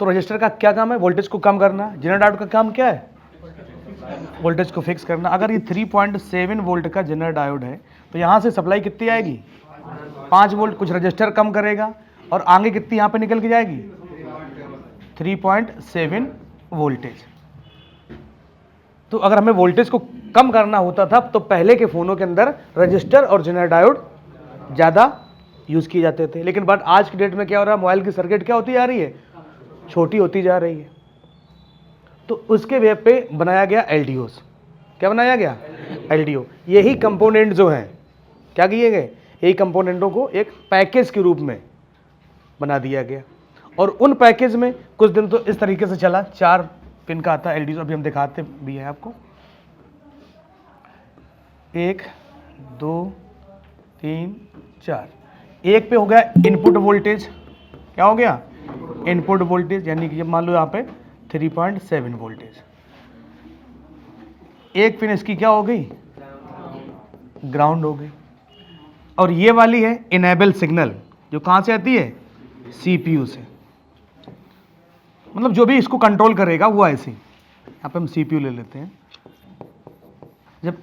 तो रजिस्टर का क्या काम है? वोल्टेज को कम करना। जनरेटर डायोड का काम क्या है? वोल्टेज को फिक्स करना। अगर ये 3.7 वोल्ट का जनरेटर डायोड है तो यहाँ से सप्लाई कितनी आएगी? 5 वोल्ट। कुछ रजिस्टर कम करेगा और आगे कितनी यहाँ पे निकल के जाएगी? 3.7 वोल्टेज। तो अगर हमें वोल्टेज को कम करना होता था तो पहले के फोनों के अंदर रजिस्टर और जनरेटर डायोड ज़्यादा यूज़ किए जाते थे। लेकिन बट आज की डेट में क्या हो रहा है? मोबाइल की सर्किट क्या होती जा रही है? छोटी होती जा रही है। तो उसके वे पे बनाया गया एलडीओस। क्या बनाया गया? एलडीओ। यही कंपोनेंट जो हैं क्या किए गए? यही कंपोनेंटों को एक पैकेज के रूप में बना दिया गया और उन पैकेज में कुछ दिन तो इस तरीके से चला। 4 पिन का आता है एलडीओ। अभी हम दिखाते भी हैं आपको। 1 2 3 4। एक पे हो गया इनपुट वोल्टेज। क्या हो गया? इनपुट वोल्टेज, यानी कि मान लो यहाँ पे 3.7 वोल्टेज। एक पिन इसकी क्या हो गई? ग्राउंड हो गई। और ये वाली है इनेबल सिग्नल, जो कहाँ से आती है? सीपीयू से। मतलब जो भी इसको कंट्रोल करेगा वो ऐसे ही। यहाँ पे हम सीपीयू ले लेते हैं। जब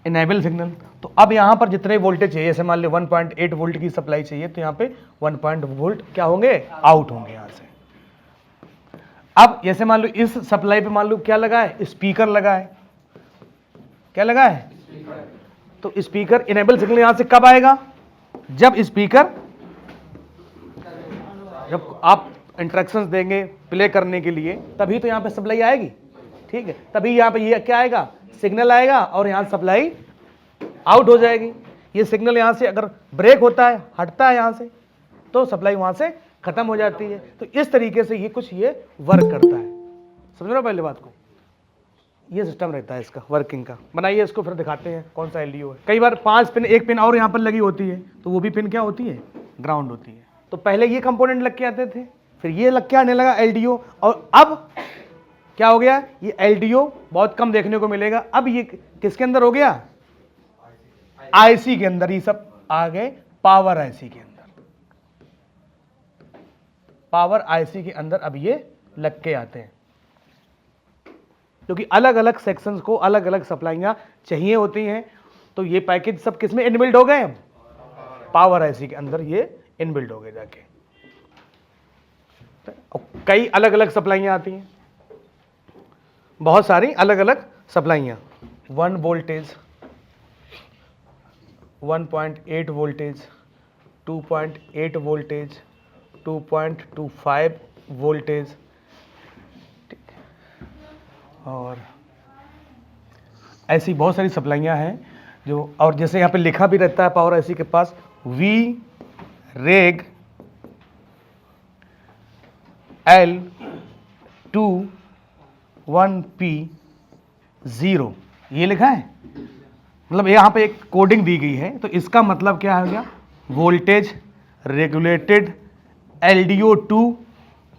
इनेबल सिग्नल, तो अब यहाँ पर जितने वोल्टेज चाहिए, जैसे मान लो 1.8 वोल्ट की सप्लाई चाहिए तो यहाँ पे 1 वोल्ट क्या होंगे? आउट होंगे यहाँ से। अब जैसे मान लो इस सप्लाई पे मान लो क्या लगा है? स्पीकर लगा है। क्या लगा है? तो स्पीकर इनेबल सिग्नल यहां से कब आएगा? जब स्पीकर, जब आप इंस्ट्रक्शंस देंगे प्ले करने के लिए, तभी तो यहां पे सप्लाई आएगी। ठीक है, तभी यहां पे ये क्या आएगा? सिग्नल आएगा और यहां सप्लाई आउट हो जाएगी। ये सिग्नल यहां से अगर ब्रेक होता है, हटता है यहां से, तो सप्लाई वहां से खत्म हो जाती है। तो इस तरीके से ये कुछ ये वर्क करता है। समझ रहे हो पहले बात को? ये सिस्टम रहता है इसका वर्किंग का। बनाइए इसको, फिर दिखाते हैं कौन सा एलडीओ है। कई बार 5 पिन, एक पिन और यहाँ पर लगी होती है तो वो भी पिन क्या होती है? ग्राउंड होती है। तो पहले ये कंपोनेंट लग के आते थे, फिर ये लग के आने लगा एलडीओ, और अब क्या हो गया? ये एलडीओ बहुत कम देखने को मिलेगा। अब ये किसके अंदर हो गया? आईसी के अंदर। ये सब आ गए पावर आईसी के अंदर। पावर आईसी के अंदर अब ये लग के आते हैं, क्योंकि अलग अलग सेक्शंस को अलग अलग सप्लाइयां चाहिए होती हैं। तो ये पैकेज सब किस में इनबिल्ड हो गए? हम पावर आईसी के अंदर ये इनबिल्ड हो गए जाके। कई अलग अलग सप्लाइयां आती हैं, बहुत सारी अलग अलग सप्लाइयां। 1 वोल्टेज, 1.8 वोल्टेज, 2.8 वोल्टेज, 2.25 वोल्टेज, और ऐसी बहुत सारी सप्लाइयाँ हैं जो, और जैसे यहाँ पे लिखा भी रहता है पावर आईसी के पास वी रेग एल 21P0, ये लिखा है। मतलब यहाँ पे एक कोडिंग दी गई है। तो इसका मतलब क्या हो गया? वोल्टेज रेगुलेटेड एलडीओ 2,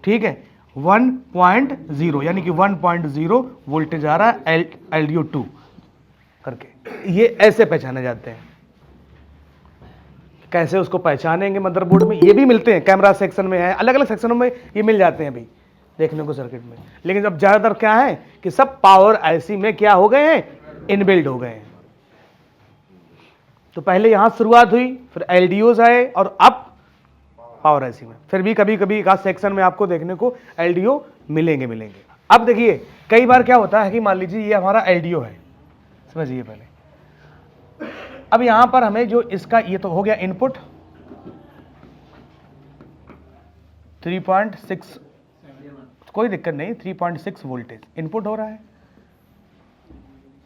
ठीक है, 1.0, यानी कि 1.0 वोल्टेज आ रहा है एलडीओ 2 करके। ये ऐसे पहचाने जाते हैं। कैसे उसको पहचानेंगे मदरबोर्ड में? ये भी मिलते हैं, कैमरा सेक्शन में है, अलग अलग सेक्शनों में ये मिल जाते हैं अभी देखने को सर्किट में। लेकिन अब ज्यादातर क्या है कि सब पावर आईसी में क्या हो गए हैं? इनबिल्ड हो गए हैं। तो पहले यहां शुरुआत हुई, फिर एलडीओज आए, और अब पावर आईसी में। फिर भी कभी कभी एक सेक्शन में आपको देखने को एलडीओ मिलेंगे। अब देखिए, कई बार क्या होता है कि मान लीजिए ये हमारा एलडीओ है, समझिए पहले। अब यहां पर हमें जो इसका, ये तो हो गया इनपुट 3.6, कोई दिक्कत नहीं, 3.6 वोल्टेज इनपुट हो रहा है।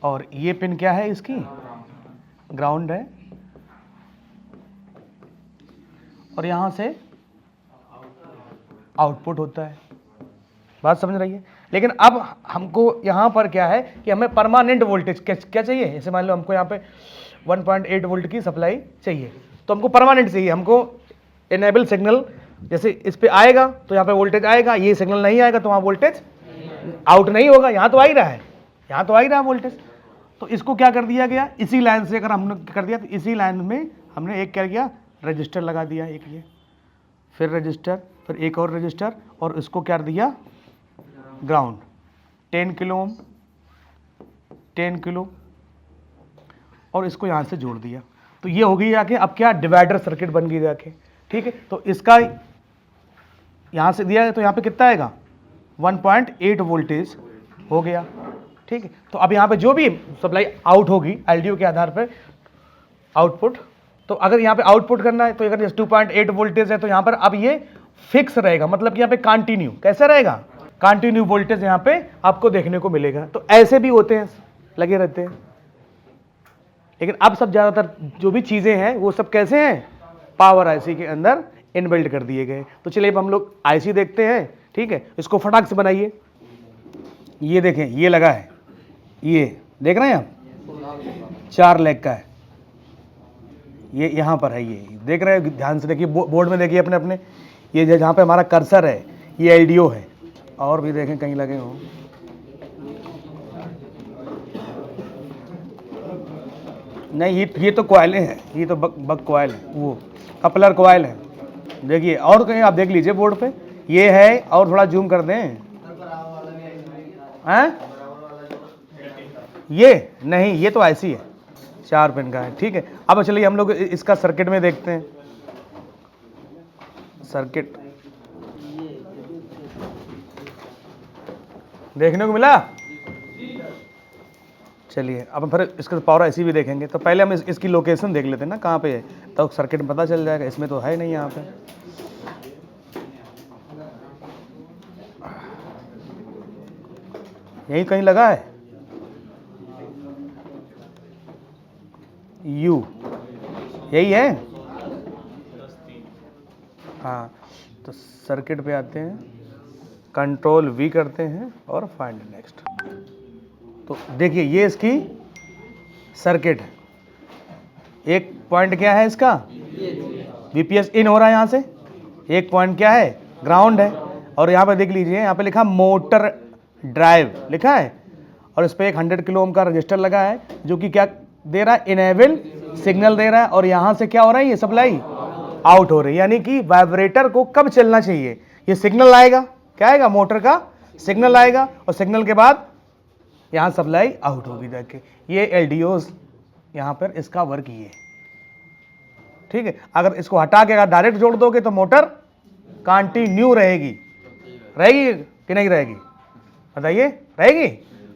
और ये पिन क्या है इसकी? ग्राउंड है। और यहां से आउटपुट होता है। बात समझ रही है? लेकिन अब हमको यहां पर क्या है कि हमें परमानेंट वोल्टेज क्या चाहिए? जैसे मान लो हमको यहां पे 1.8 वोल्ट की सप्लाई चाहिए, तो हमको परमानेंट चाहिए। हमको इनेबल सिग्नल जैसे इस पे आएगा तो यहाँ पे वोल्टेज आएगा, ये सिग्नल नहीं आएगा तो वहां वोल्टेज आउट नहीं होगा। यहां तो आ ही रहा है, यहां तो आ ही रहा है वोल्टेज। तो इसको क्या कर दिया गया? इसी लाइन से अगर हमने कर दिया, तो इसी लाइन में हमने एक क्या किया? रजिस्टर लगा दिया, एक ये, फिर रजिस्टर, फिर एक और रजिस्टर, और इसको क्या दिया, ग्राउंड, 10 किलो ओम, 10 किलो, और इसको यहाँ से जोड़ दिया। तो ये हो गई जाके, अब क्या डिवाइडर सर्किट बन गई जाके, ठीक है। तो इसका यहाँ से दिया है तो यहाँ पे कितना आएगा, 1.8 वोल्टेज हो गया, ठीक है। तो अब यहाँ पे जो भी सप्लाई आउट होगी एलडीओ के आधार पर आउटपुट, तो अगर यहाँ पे आउटपुट करना है तो अगर 2.8 वोल्टेज है तो यहाँ पर अब ये फिक्स रहेगा, मतलब कि यहाँ पे कंटिन्यू, कैसे रहेगा, कंटिन्यू वोल्टेज यहाँ पे आपको देखने को मिलेगा। तो ऐसे भी होते हैं, लगे रहते हैं, लेकिन अब सब ज्यादातर जो भी चीजें हैं वो सब कैसे हैं, पावर आईसी के अंदर इनबिल्ट कर दिए गए। तो चलिए अब हम लोग आईसी देखते हैं, ठीक है। इसको फटाक से बनाइए। ये देखें, ये लगा है, ये देख रहे हैं आप, 4 लेग का है, ये यहाँ पर है, ये देख रहे हैं, ध्यान से देखिए, बोर्ड में देखिए अपने अपने, ये जहाँ पे हमारा कर्सर है ये एलडीओ है, और भी देखें कहीं लगे हों, नहीं ये तो कॉइल है, ये तो बक कॉइल है, वो कपलर कॉइल है, देखिए। और कहीं आप देख लीजिए बोर्ड पे ये है, और थोड़ा जूम कर दें, हैं ये नहीं, ये तो आईसी है, 4 पिन का है, ठीक है। अब चलिए हम लोग इसका सर्किट में देखते हैं, सर्किट देखने को मिला। चलिए अब फिर इसका पावर आईसी भी देखेंगे, तो पहले हम इसकी लोकेशन देख लेते हैं ना, कहाँ पे है, तो सर्किट में पता चल जाएगा। इसमें तो है नहीं, यहाँ पे यही कहीं लगा है, यू यही है, हाँ। तो सर्किट पे आते हैं, कंट्रोल वी करते हैं और फाइंड नेक्स्ट। तो देखिए ये इसकी सर्किट है, एक पॉइंट क्या है इसका, वीपीएस इन हो रहा है यहाँ से, एक पॉइंट क्या है, ग्राउंड है, और यहाँ पे देख लीजिए, यहाँ पे लिखा मोटर ड्राइव लिखा है, और इस पे एक 100 किलो ओम का रजिस्टर लगा है, जो कि क्या दे रहा है, इनेबल सिग्नल दे रहा है, और यहाँ से क्या हो रहा है, ये सप्लाई आउट हो रही है, यानी कि वाइब्रेटर को कब चलना चाहिए, ये सिग्नल आएगा, क्या आएगा, मोटर का सिग्नल आएगा, और सिग्नल के बाद यहाँ सप्लाई आउट होगी जाके। ये एलडीओस यहाँ पर इसका वर्क ये है, ठीक है। अगर इसको हटा के अगर डायरेक्ट जोड़ दोगे तो मोटर कंटिन्यू रहेगी, रहेगी कि नहीं रहेगी, बताइए, रहेगी।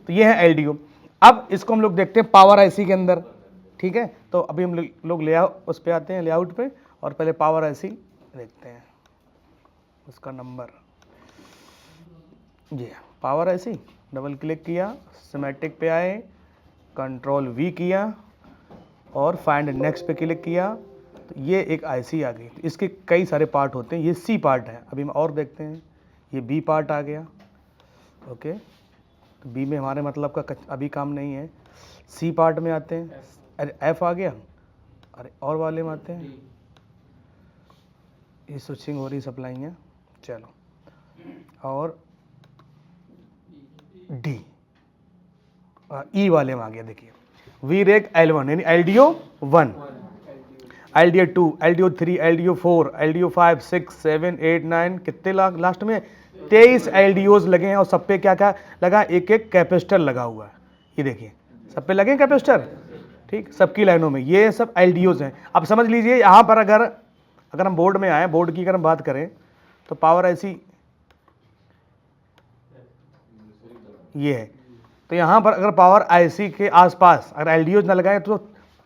तो ये है एलडीओ। अब इसको हम लोग देखते हैं पावर आईसी के अंदर, ठीक है। तो अभी हम लोग लेआउट उस पे आते हैं, लेआउट पे, और पहले पावर आईसी देखते हैं, उसका नंबर, जी पावर आईसी, डबल क्लिक किया, सिमेटिक पे आए, कंट्रोल वी किया, और फाइंड नेक्स्ट पे क्लिक किया, तो ये एक आईसी आ गई। इसके कई सारे पार्ट होते हैं, ये सी पार्ट है, अभी हम और देखते हैं, ये बी पार्ट आ गया, ओके। तो बी में हमारे मतलब का अभी काम नहीं है, सी पार्ट में आते हैं, अरे एफ आ गया, अरे और वाले में आते हैं, ये स्विचिंग हो रही सप्लाई है, चलो, और डी, ई वाले में आ गया, देखिए वी रेक L1 यानी LDO 1, LDO 2, LDO 3, LDO 4, LDO 5, 6, 7, 8, 9, कितने लास्ट में 23 एलडीओज लगे हैं, और सब पे क्या क्या लगा, एक एक कैपेसिटर लगा हुआ है, ये देखिए सब पे लगे कैपेसिटर, ठीक, सबकी लाइनों में, ये सब एलडीओज हैं। अब समझ लीजिए यहाँ पर अगर हम बोर्ड में आए, बोर्ड की अगर हम बात करें तो पावर आईसी ये है, तो यहाँ पर अगर पावर आईसी के आसपास अगर एलडीओ ना लगाए तो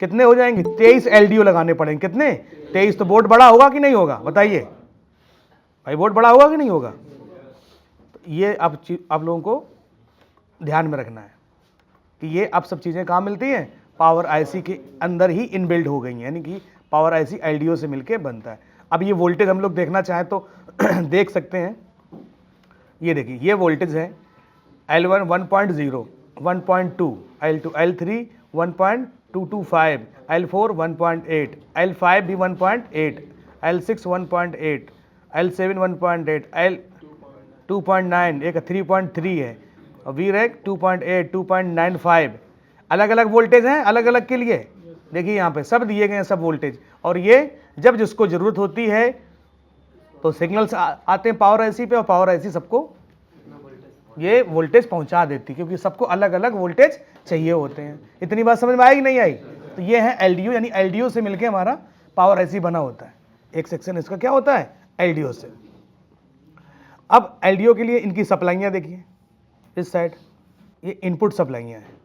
कितने हो जाएंगे, 23 एलडीओ लगाने पड़ेंगे, कितने, 23। तो बोर्ड बड़ा होगा कि नहीं होगा, बताइए भाई, बोर्ड बड़ा होगा कि नहीं होगा। तो ये आप लोगों को ध्यान में रखना है कि ये अब सब चीज़ें कहाँ मिलती हैं, पावर आईसी के अंदर ही इनबिल्ड हो गई हैं, यानी कि पावर आईसी एलडीओ से मिलके बनता है। अब ये वोल्टेज हम लोग देखना चाहें तो देख सकते हैं, ये देखिए ये वोल्टेज है, L1 1.0, 1.2, L2, L3 1.225, L4 1.8, L5 भी 1.8, L6 1.8, L7 1.8, L 2.9, एक 3.3 है, और VREC 2.8, 2.95, अलग अलग वोल्टेज हैं, अलग अलग के लिए, देखिए यहाँ पे सब दिए गए हैं सब वोल्टेज, और ये जब जिसको ज़रूरत होती है तो सिग्नल्स आते हैं पावर आईसी पे, और पावर आईसी सबको ये वोल्टेज पहुंचा देती है, क्योंकि सबको अलग अलग वोल्टेज चाहिए होते हैं। इतनी बात समझ में आई कि नहीं आई? तो ये है एलडीओ, यानी एलडीओ से मिलके हमारा पावर आईसी बना होता है। एक सेक्शन इसका क्या होता है? एलडीओ से। अब एलडीओ के लिए इनकी सप्लाइयाँ देखिए, इस साइड ये इनपुट सप्लाइयाँ हैं।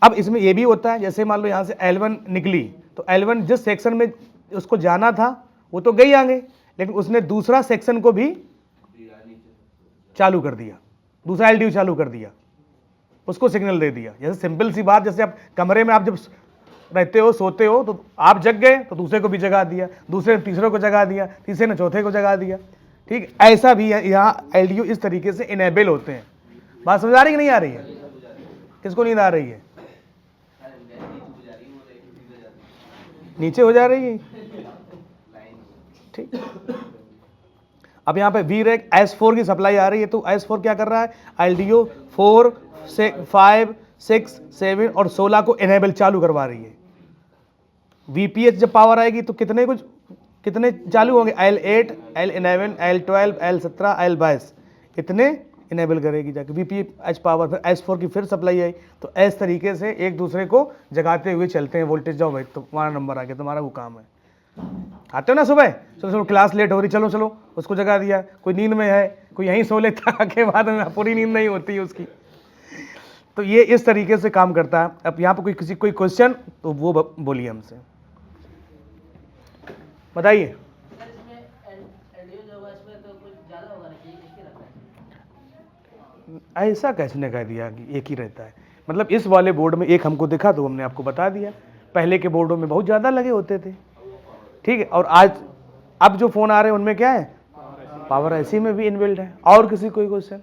अब इसमें ये भी होता है, जैसे मान लो यहाँ से L1 निकली, तो L1 जिस सेक्शन में उसको जाना था वो तो गई आगे, लेकिन उसने दूसरा सेक्शन को भी चालू कर दिया, दूसरा एलडीओ चालू कर दिया, उसको सिग्नल दे दिया। जैसे सिंपल सी बात, जैसे आप कमरे में आप जब रहते हो, सोते हो, तो आप जग गए तो दूसरे को भी जगा दिया, दूसरे ने तीसरे को जगा दिया, तीसरे ने चौथे को जगा दिया। ठीक, ऐसा भी है यहाँ एलडीओ इस तरीके से इनेबल होते हैं। बात समझ आ रही कि नहीं आ रही है? किसको नींद आ रही है? नीचे हो जा रही है। ठीक, अब यहाँ पे VREC S4 की सप्लाई आ रही है, तो S4 क्या कर रहा है? एलडीओ 4, 5, 6, 7 और 16 को इनेबल चालू करवा रही है। VPH जब पावर आएगी तो कितने चालू होंगे? L8, L11, L12, L17, L22, इतने इनेबल करेगी जाके VPH पावर। फिर S4 की फिर सप्लाई आई, तो इस तरीके से एक दूसरे को जगाते हुए चलते हैं। वोल्टेज जाओ भाई, तो तुम्हारा नंबर आ गया, तुम्हारा वो काम है। आते हो ना सुबह, चलो क्लास लेट हो रही, चलो चलो उसको जगा दिया। कोई नींद में है, कोई यहीं सो लेता के बाद में पूरी नींद नहीं होती है उसकी। तो ये इस तरीके से काम करता है। अब यहाँ पर कोई क्वेश्चन तो वो बोलिए हमसे, बताइए। ऐसा कैसे कह दिया कि एक ही रहता है? मतलब इस वाले बोर्ड में एक हमको दिखा, तो हमने आपको बता दिया। पहले के बोर्डों में बहुत ज़्यादा लगे होते थे। ठीक है, और आज अब जो फ़ोन आ रहे हैं उनमें क्या है? पावर आईसी में भी इनबिल्ट है। और किसी कोई क्वेश्चन?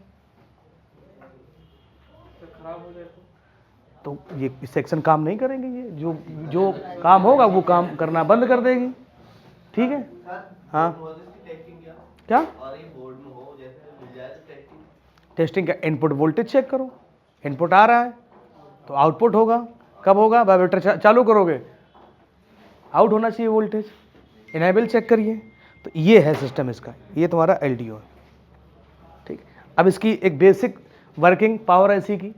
तो ये सेक्शन काम नहीं करेंगे, ये जो काम होगा वो काम करना बंद कर देगी। ठीक है, हाँ क्या टेस्टिंग? क्या इनपुट वोल्टेज चेक करो, इनपुट आ रहा है तो आउटपुट होगा। कब होगा? वाइब्रेटर चालू करोगे, आउट होना चाहिए वोल्टेज, इनेबल चेक करिए। तो ये है सिस्टम इसका, ये तुम्हारा एलडीओ है। ठीक, अब इसकी एक बेसिक वर्किंग पावर आईसी की